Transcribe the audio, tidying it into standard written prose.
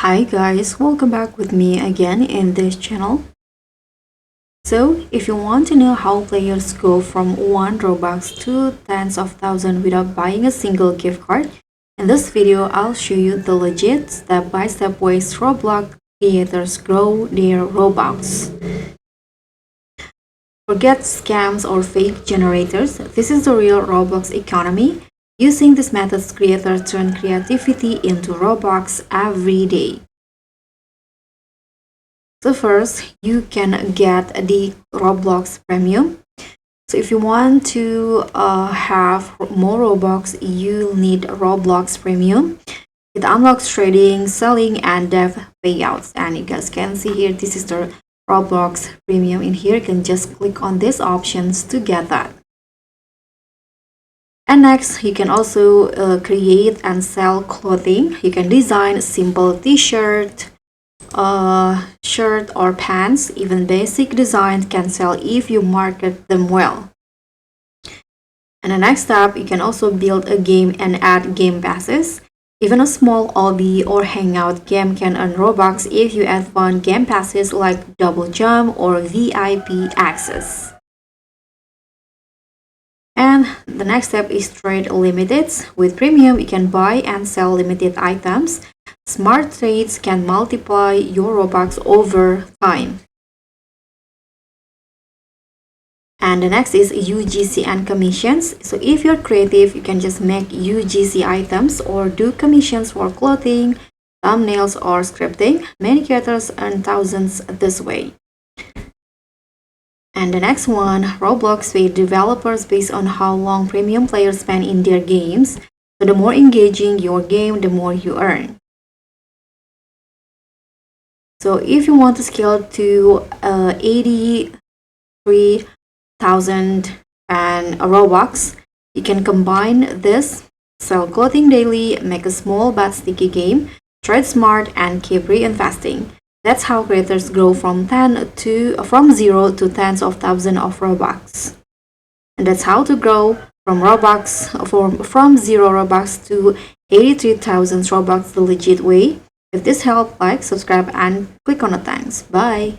Hi guys, welcome back with me again in this channel. So if you want to know how players go from 1 Robux to tens of thousands without buying a single gift card, in this video I'll show you the legit step-by-step ways Roblox creators grow their Robux. Forget scams or fake generators, this is the real Roblox economy. Using these methods, creators turn creativity into Robux every day. So first, you can get the Roblox Premium. So if you want to have more Robux, you'll need Roblox Premium. It unlocks trading, selling, and dev payouts. And you guys can see here, this is the Roblox Premium. In here, you can just click on these options to get that. And next, you can also create and sell clothing. You can design a simple t-shirt, shirt or pants. Even basic designs can sell if you market them well. And the next step, you can also build a game and add game passes. Even a small hobby or hangout game can earn Robux if you add fun game passes like double jump or VIP access. And the next step is trade limiteds. With premium, you can buy and sell limited items. Smart trades can multiply your Robux over time. And the next is UGC and commissions. So if you're creative, you can just make UGC items or do commissions for clothing, thumbnails, or scripting. Many creators earn thousands this way. And the next one, Roblox pays developers based on how long premium players spend in their games. So the more engaging your game, the more you earn. So if you want to scale to 83,000 and a Robux, you can combine this, sell clothing daily, make a small but sticky game, trade smart, and keep reinvesting. That's how creators grow from 0 to tens of thousands of Robux. And that's how to grow from from 0 Robux to 83,000 Robux the legit way. If this helped, like, subscribe, and click on the thanks. Bye!